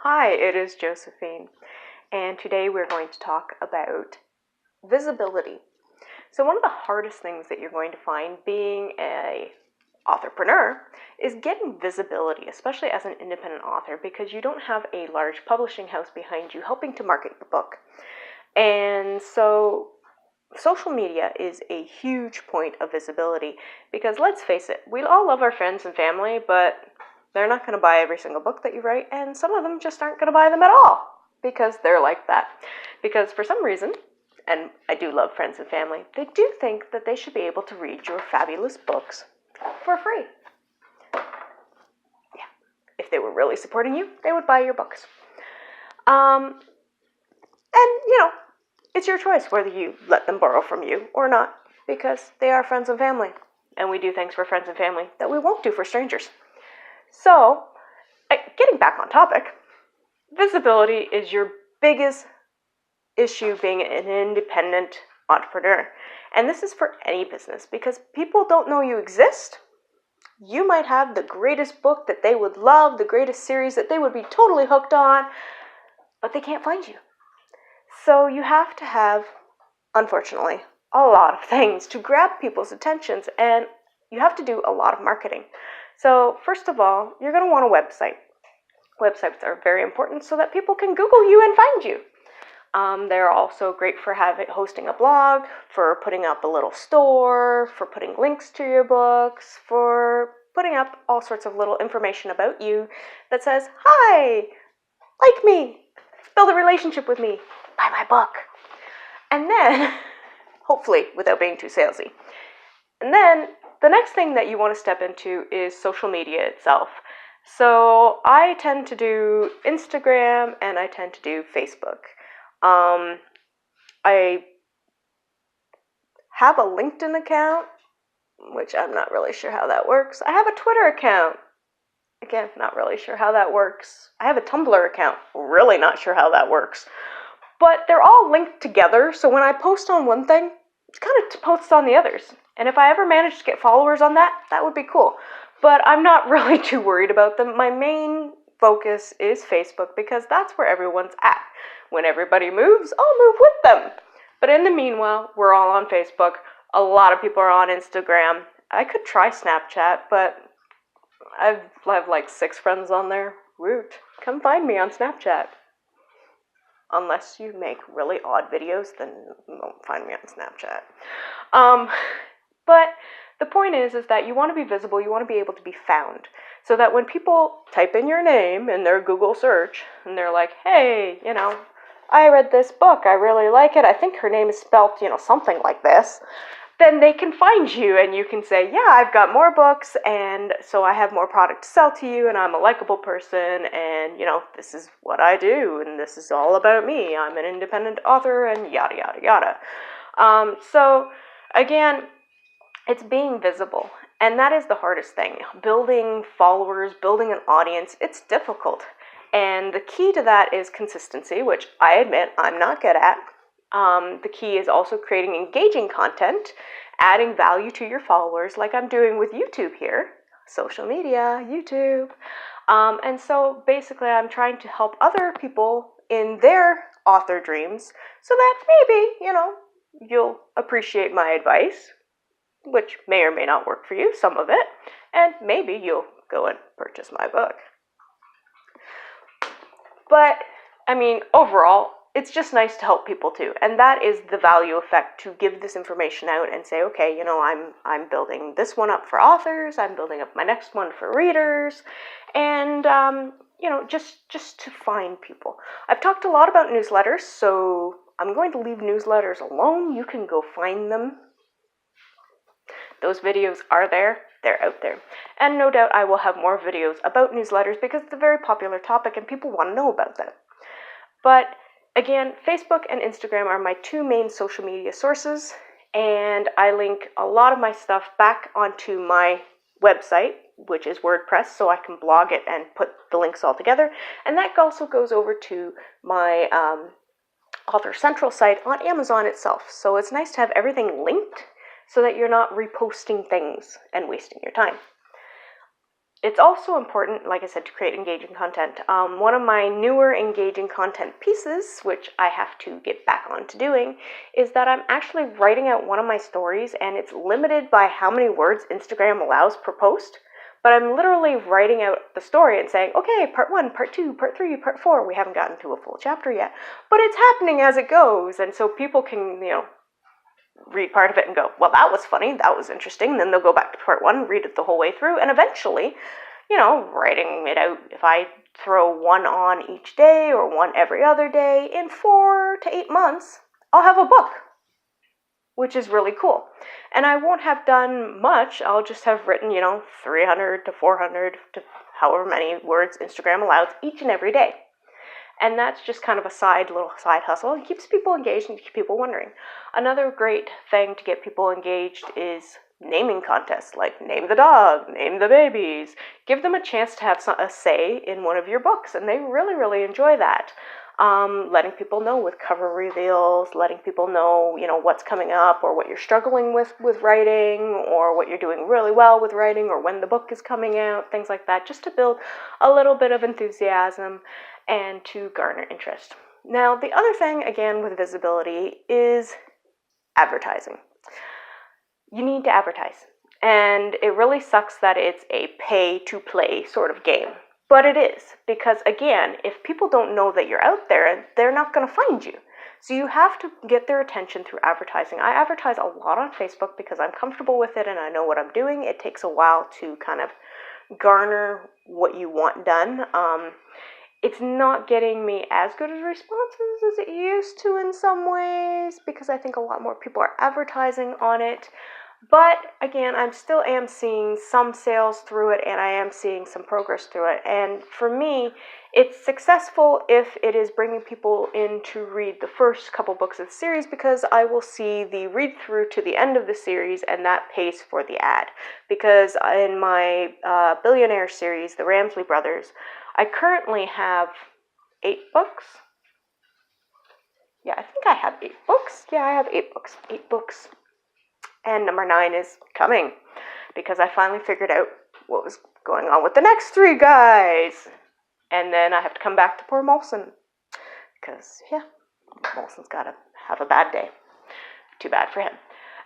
Hi, it is Josephine, and today we're going to talk about visibility. So one of the hardest things that you're going to find being a authorpreneur is getting visibility, especially as an independent author, because you don't have a large publishing house behind you helping to market your book. And so social media is a huge point of visibility because let's face it, we all love our friends and family, but they're not going to buy every single book that you write, and some of them just aren't going to buy them at all because they're like that. Because for some reason, and I do love friends and family, they do think that they should be able to read your fabulous books for free. Yeah, if they were really supporting you, they would buy your books. And, it's your choice whether you let them borrow from you or not, because they are friends and family, and we do things for friends and family that we won't do for strangers. So, getting back on topic, visibility is your biggest issue being an independent entrepreneur. And this is for any business because people don't know you exist. You might have the greatest book that they would love, the greatest series that they would be totally hooked on, but they can't find you. So you have to have, unfortunately, a lot of things to grab people's attentions, and you have to do a lot of marketing. So first of all, you're going to want a website. Websites are very important so that people can Google you and find you. They're also great for hosting a blog, for putting up a little store, for putting links to your books, for putting up all sorts of little information about you that says, hi, like me, build a relationship with me, buy my book. And then, hopefully without being too salesy. And then the next thing that you want to step into is social media itself. So I tend to do Instagram and I tend to do Facebook. I have a LinkedIn account, which I'm not really sure how that works. I have a Twitter account. Again, not really sure how that works. I have a Tumblr account. Really not sure how that works. But they're all linked together, so when I post on one thing, it kind of posts on the others. And if I ever manage to get followers on that would be cool. But I'm not really too worried about them. My main focus is Facebook because that's where everyone's at. When everybody moves, I'll move with them. But in the meanwhile, we're all on Facebook. A lot of people are on Instagram. I could try Snapchat, but I have like 6 friends on there. Woot. Come find me on Snapchat. Unless you make really odd videos, then you won't find me on Snapchat. But the point is that you want to be visible, you want to be able to be found. So that when people type in your name in their Google search, and they're like, hey, I read this book, I really like it, I think her name is spelt, something like this, then they can find you and you can say, yeah, I've got more books, and so I have more product to sell to you, and I'm a likable person, and, this is what I do, and this is all about me. I'm an independent author, and yada, yada, yada. So, again, it's being visible, and that is the hardest thing. Building followers, building an audience, it's difficult. And the key to that is consistency, which I admit I'm not good at. The key is also creating engaging content, adding value to your followers, like I'm doing with YouTube here, social media, YouTube. And so basically I'm trying to help other people in their author dreams so that maybe, you'll appreciate my advice, which may or may not work for you, some of it, and maybe you'll go and purchase my book. But, overall, it's just nice to help people too, and that is the value effect, to give this information out and say, okay, I'm building this one up for authors, I'm building up my next one for readers, and just to find people. I've talked a lot about newsletters, so I'm going to leave newsletters alone. You can go find them. Those videos are there. They're out there. And no doubt I will have more videos about newsletters because it's a very popular topic and people want to know about them. But again, Facebook and Instagram are my 2 main social media sources, and I link a lot of my stuff back onto my website, which is WordPress, so I can blog it and put the links all together. And that also goes over to my Author Central site on Amazon itself. So it's nice to have everything linked so that you're not reposting things and wasting your time. it's also important, like I said, to create engaging content. One of my newer engaging content pieces, which I have to get back on to doing, is that I'm actually writing out one of my stories, and it's limited by how many words Instagram allows per post. But I'm literally writing out the story and saying, okay, part 1, part 2, part 3, part 4. We haven't gotten to a full chapter yet, but it's happening as it goes. And so people can, read part of it and go, well, that was funny, that was interesting. Then they'll go back to part 1, read it the whole way through, and eventually, writing it out, if I throw one on each day or one every other day, in 4 to 8 months, I'll have a book, which is really cool. And I won't have done much. I'll just have written, 300 to 400 to however many words Instagram allows each and every day. And that's just kind of a little side hustle. It keeps people engaged and keeps people wondering. Another great thing to get people engaged is naming contests, like name the dog, name the babies. Give them a chance to have a say in one of your books, and they really, really enjoy that. Letting people know with cover reveals, letting people know, what's coming up or what you're struggling with writing or what you're doing really well with writing or when the book is coming out, things like that, just to build a little bit of enthusiasm and to garner interest. Now, the other thing, again, with visibility is advertising. You need to advertise. And it really sucks that it's a pay-to-play sort of game. But it is, because again, if people don't know that you're out there, they're not going to find you. So you have to get their attention through advertising. I advertise a lot on Facebook because I'm comfortable with it and I know what I'm doing. It takes a while to kind of garner what you want done. It's not getting me as good as responses as it used to in some ways because I think a lot more people are advertising on it. But again, I still am seeing some sales through it and I am seeing some progress through it. And for me, it's successful if it is bringing people in to read the first couple books of the series because I will see the read through to the end of the series and that pays for the ad. Because in my billionaire series, the Ramsley Brothers, I currently have 8 books. Yeah, I think I have 8 books. Yeah, I have 8 books. 8 books. And number 9 is coming because I finally figured out what was going on with the next 3 guys. And then I have to come back to poor Molson because, Molson's got to have a bad day. Too bad for him.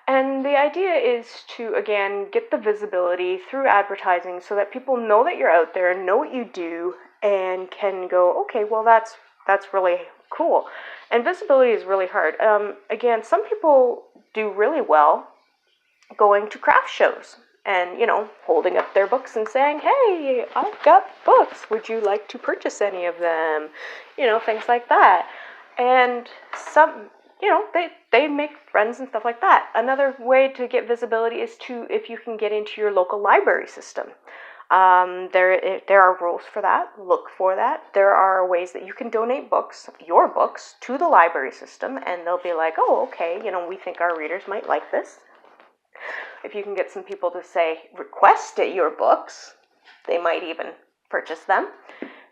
And the idea is to, again, get the visibility through advertising so that people know that you're out there, know what you do, and can go, okay, well, that's really cool. And visibility is really hard. Again, some people do really well going to craft shows and, holding up their books and saying, hey, I've got books. Would you like to purchase any of them? Things like that. And some, they make friends and stuff like that. Another way to get visibility is if you can get into your local library system. There are rules for that. Look for that. There are ways that you can donate your books, to the library system, and they'll be like, oh, okay, we think our readers might like this. If you can get some people to say, request your books, they might even purchase them.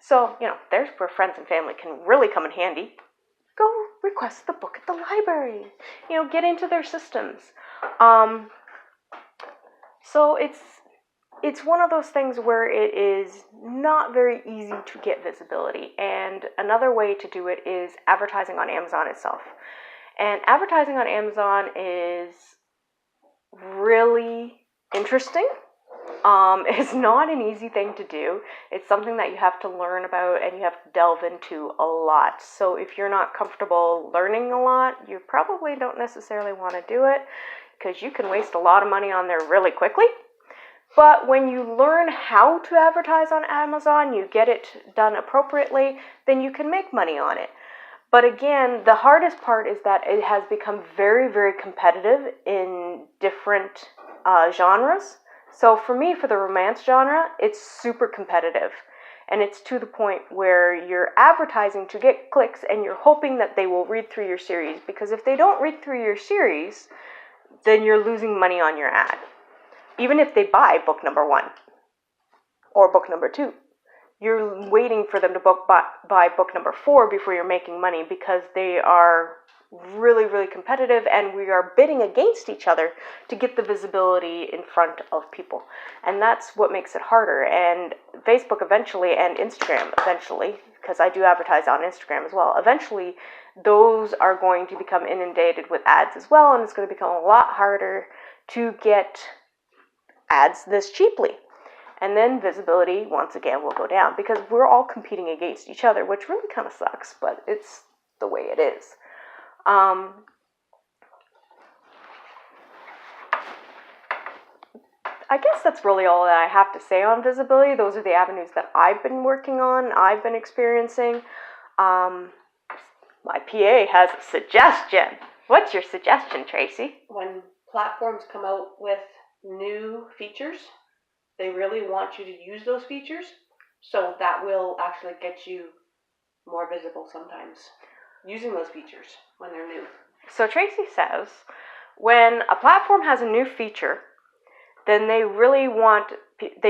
So, there's where friends and family can really come in handy. Go request the book at the library. Get into their systems. So it's one of those things where it is not very easy to get visibility. And another way to do it is advertising on Amazon itself. And advertising on Amazon is really interesting. It's not an easy thing to do. It's something that you have to learn about and you have to delve into a lot. So if you're not comfortable learning a lot, you probably don't necessarily want to do it because you can waste a lot of money on there really quickly. But when you learn how to advertise on Amazon, you get it done appropriately, then you can make money on it. But again, the hardest part is that it has become very, very competitive in different genres. So for me, for the romance genre, it's super competitive. And it's to the point where you're advertising to get clicks and you're hoping that they will read through your series. Because if they don't read through your series, then you're losing money on your ad. Even if they buy book number 1 or book number 2. You're waiting for them to buy book number 4 before you're making money because they are really, really competitive, and we are bidding against each other to get the visibility in front of people. And that's what makes it harder. And Facebook eventually, and Instagram eventually, because I do advertise on Instagram as well, eventually those are going to become inundated with ads as well, and it's going to become a lot harder to get ads this cheaply. And then visibility, once again, will go down because we're all competing against each other, which really kind of sucks, but it's the way it is. I guess that's really all that I have to say on visibility. Those are the avenues that I've been working on, I've been experiencing. My PA has a suggestion. What's your suggestion, Tracy? When platforms come out with new features, they really want you to use those features, so that will actually get you more visible sometimes, using those features when they're new. So Tracy says, when a platform has a new feature, then they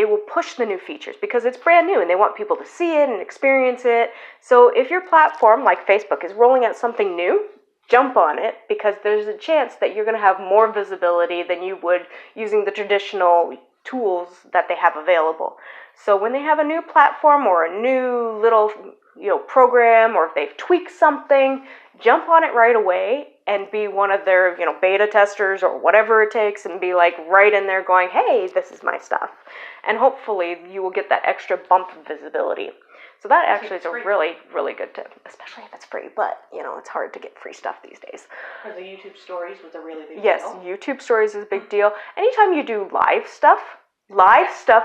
will push the new features because it's brand new and they want people to see it and experience it. So if your platform, like Facebook, is rolling out something new, jump on it because there's a chance that you're going to have more visibility than you would using the traditional tools that they have available. So when they have a new platform or a new little program, or if they've tweaked something, jump on it right away and be one of their beta testers or whatever it takes, and be like right in there going, hey, this is my stuff. And hopefully you will get that extra bump of visibility. So that actually is a really, really good tip, especially if it's free. But, it's hard to get free stuff these days. Or the YouTube stories was a really big deal. Yes, YouTube stories is a big deal. Anytime you do live stuff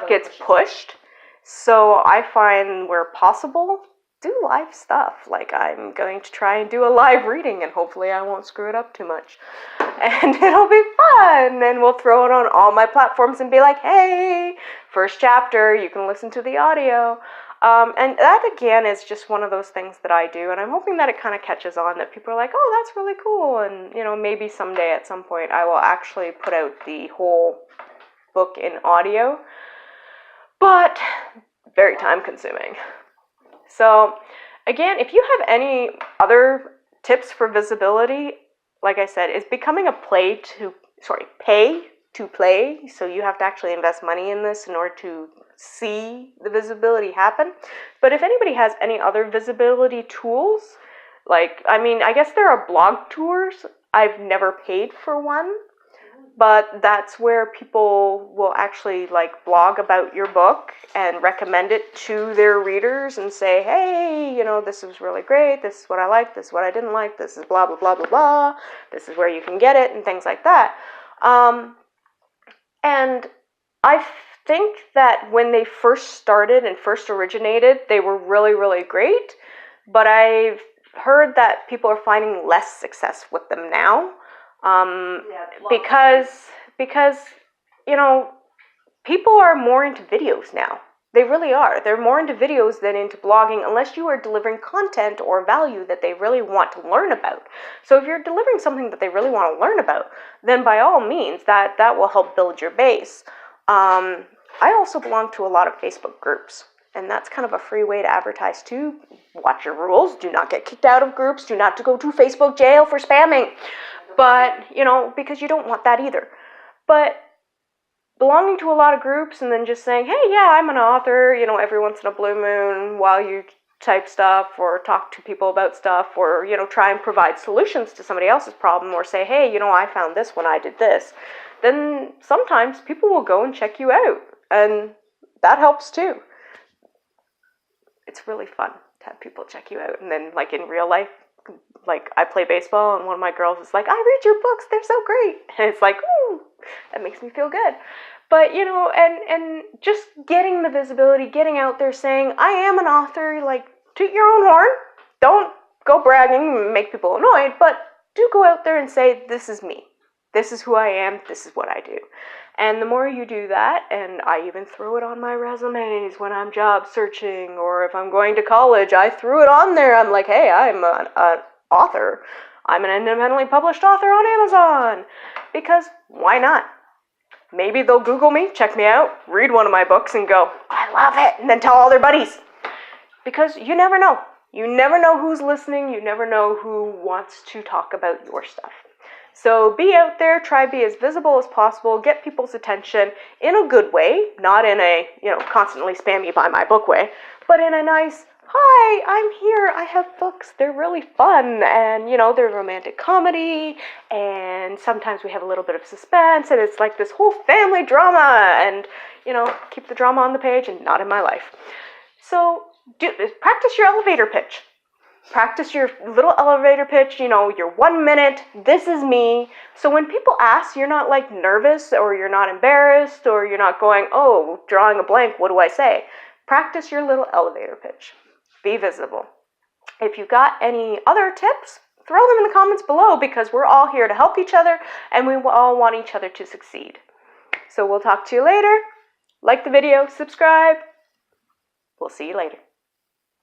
gets pushed. So I find where possible, do live stuff. Like I'm going to try and do a live reading, and hopefully I won't screw it up too much. And it'll be fun. And we'll throw it on all my platforms and be like, hey, first chapter, you can listen to the audio. And that, again, is just one of those things that I do, and I'm hoping that it kind of catches on, that people are like, oh, that's really cool, and, maybe someday at some point I will actually put out the whole book in audio, but very time-consuming. So, again, if you have any other tips for visibility, like I said, it's becoming a pay to play, so you have to actually invest money in this in order to see the visibility happen. But if anybody has any other visibility tools, I guess there are blog tours. I've never paid for one, but that's where people will actually blog about your book and recommend it to their readers and say, hey, this is really great, this is what I like, this is what I didn't like, this is blah, blah, blah, blah, blah, this is where you can get it, and things like that. And I think that when they first started and first originated, they were really, really great, but I've heard that people are finding less success with them now, because people are more into videos now. They really are. They're more into videos than into blogging, unless you are delivering content or value that they really want to learn about. So if you're delivering something that they really want to learn about, then by all means, that will help build your base. I also belong to a lot of Facebook groups, and that's kind of a free way to advertise too. Watch your rules. Do not get kicked out of groups. Do not go to Facebook jail for spamming. But, because you don't want that either. But belonging to a lot of groups and then just saying, hey, yeah, I'm an author, every once in a blue moon while you type stuff or talk to people about stuff, or, try and provide solutions to somebody else's problem, or say, hey, I found this when I did this. Then sometimes people will go and check you out, and that helps too. It's really fun to have people check you out. And then, in real life, I play baseball, and one of my girls is like, I read your books, they're so great. And it's like, ooh, that makes me feel good. But, and just getting the visibility, getting out there saying, I am an author, toot your own horn. Don't go bragging and make people annoyed, but do go out there and say, this is me. This is who I am. This is what I do. And the more you do that, and I even throw it on my resumes when I'm job searching, or if I'm going to college, I threw it on there. I'm like, hey, I'm an author. I'm an independently published author on Amazon. Because why not? Maybe they'll Google me, check me out, read one of my books, and go, I love it, and then tell all their buddies. Because you never know. You never know who's listening. You never know who wants to talk about your stuff. So be out there, try to be as visible as possible, get people's attention in a good way, not in a, constantly spam me buy my book way, but in a nice, hi, I'm here, I have books, they're really fun, and, they're romantic comedy, and sometimes we have a little bit of suspense, and it's like this whole family drama, and, keep the drama on the page and not in my life. So practice your elevator pitch. Practice your little elevator pitch, your 1 minute, this is me. So when people ask, you're not like nervous or you're not embarrassed or you're not going, oh, drawing a blank, what do I say? Practice your little elevator pitch. Be visible. If you got any other tips, throw them in the comments below because we're all here to help each other and we all want each other to succeed. So we'll talk to you later. Like the video, subscribe. We'll see you later.